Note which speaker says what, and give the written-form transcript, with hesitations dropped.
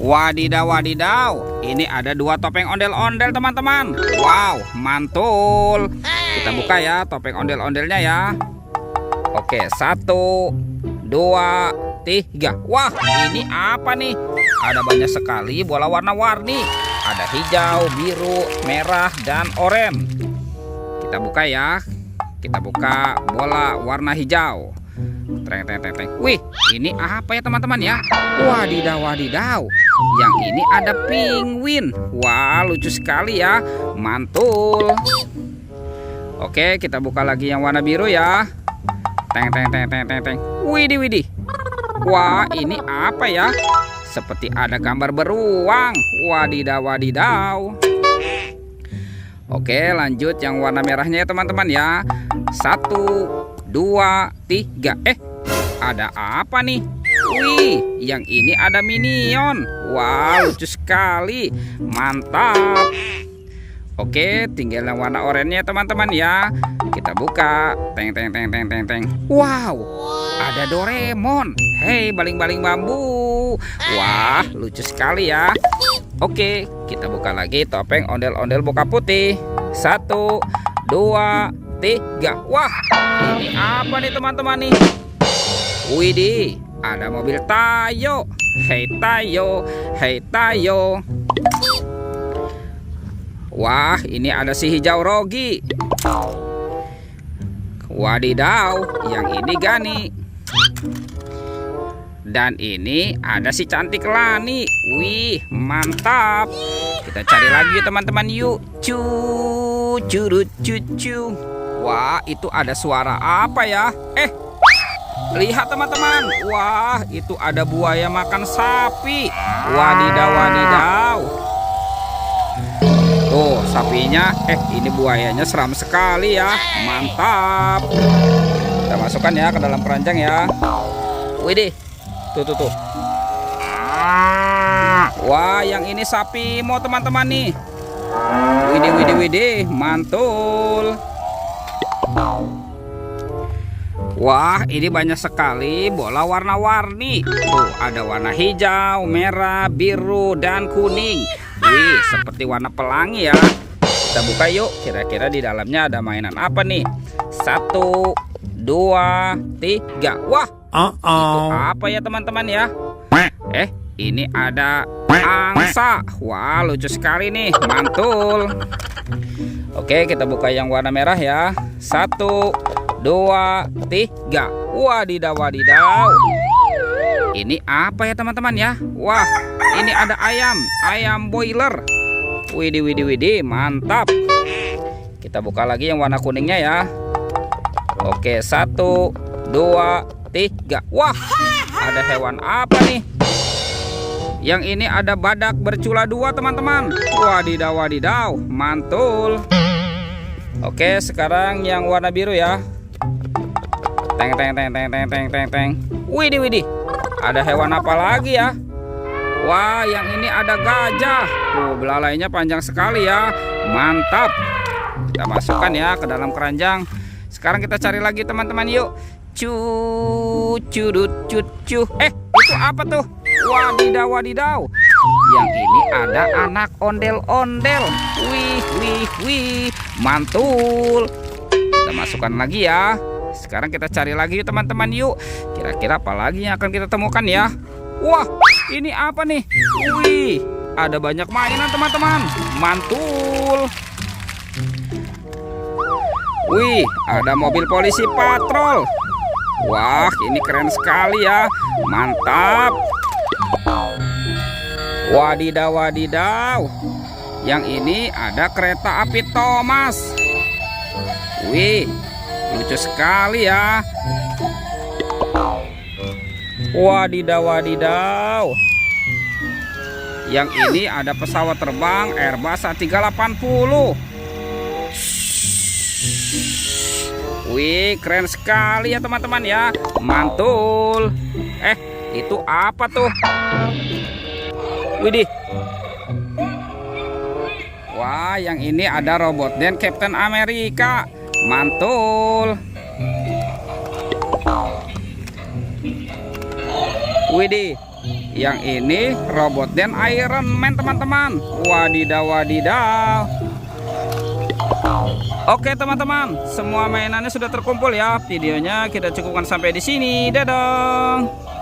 Speaker 1: Wadidaw, wadidaw. Ini ada dua topeng ondel-ondel teman-teman. Wow, mantul. Kita buka ya topeng ondel-ondelnya ya. Oke, 1, 2, 3. Wah, ini apa nih? Ada banyak sekali bola warna-warni. Ada hijau, biru, merah, dan oranye. Kita buka ya. Kita buka bola warna hijau. Treng, treng, treng, treng. Wih, ini apa ya teman-teman ya? Wadidaw, wadidaw. Yang ini ada penguin. Wah, lucu sekali ya. Mantul. Oke, kita buka lagi yang warna biru ya. Teng, teng, teng, teng, teng, teng. Widih, widih. Wah, ini apa ya? Seperti ada gambar beruang. Wadidaw, wadidaw. Oke, lanjut yang warna merahnya ya teman-teman ya. 1, 2, 3. Ada apa nih? Wih, yang ini ada minion. Wow, lucu sekali. Mantap. Oke, tinggal yang warna oranye ya teman-teman ya. Kita buka. Teng, teng, teng, teng, teng, teng. Wow, ada Doraemon. Hei, baling-baling bambu. Wah, lucu sekali ya. Oke, kita buka lagi topeng ondel-ondel boka putih. 1, 2, 3. Wah, ini apa nih teman-teman nih? Widih, ada mobil Tayo. Hei Tayo, hei Tayo. Wah, ini ada si hijau Rogi. Wadidaw, yang ini Gani. Dan ini ada si cantik Lani. Wih, mantap. Kita cari lagi teman-teman yuk. Curut cucu. Wah, itu ada suara apa ya? Lihat teman-teman. Wah, itu ada buaya makan sapi. Wadidaw, wadidaw. Tuh, sapinya. Ini buayanya seram sekali ya. Mantap. Kita masukkan ya ke dalam keranjang ya. Widih. Tuh. Wah, yang ini sapi mau teman-teman nih. Widih. Mantul. Wah, ini banyak sekali bola warna-warni. Tuh, ada warna hijau, merah, biru, dan kuning. Wih, seperti warna pelangi ya. Kita buka yuk. Kira-kira di dalamnya ada mainan apa nih? 1, 2, 3. Wah, itu apa ya teman-teman ya? Ini ada angsa. Wah, lucu sekali nih. Mantul. Oke, kita buka yang warna merah ya. 1, 2, 3. Wadidaw, wadidaw. Ini apa ya teman-teman ya? Wah, ini ada ayam boiler. Widih, mantap. Kita buka lagi yang warna kuningnya ya. Oke, 1, 2, 3. Wah, ada hewan apa nih? Yang ini ada badak bercula 2 teman-teman. Wadidaw, wadidaw. Mantul. Oke, sekarang yang warna biru ya. Teng, teng, teng, teng, teng, teng, teng, teng. Widih. Ada hewan apa lagi ya? Wah, yang ini ada gajah. Tuh, belalainya panjang sekali ya. Mantap. Kita masukkan ya ke dalam keranjang. Sekarang kita cari lagi teman-teman yuk. Curut cucu. Itu apa tuh? Wadidaw, wadidaw. Yang ini ada anak ondel-ondel. Wih. Mantul. Kita masukkan lagi ya. Sekarang kita cari lagi teman-teman yuk. Kira-kira apa lagi yang akan kita temukan ya? Wah, ini apa nih? Wih, ada banyak mainan teman-teman. Mantul. Wih, ada mobil polisi patrol. Wah, ini keren sekali ya. Mantap. Wadidaw, wadidaw. Yang ini ada kereta api Thomas. Wih, lucu sekali ya. Wadidaw, wadidaw. Yang ini ada pesawat terbang Airbus A380. Wih, keren sekali ya teman-teman ya. Mantul. Itu apa tuh? Widih. Wah, yang ini ada robot dan Captain America. Mantul. Widih, Yang ini robot dan Iron Man teman-teman. Wadidaw wadidaw. Oke teman-teman, semua mainannya sudah terkumpul ya. Videonya kita cukupkan sampai di sini. Dadah.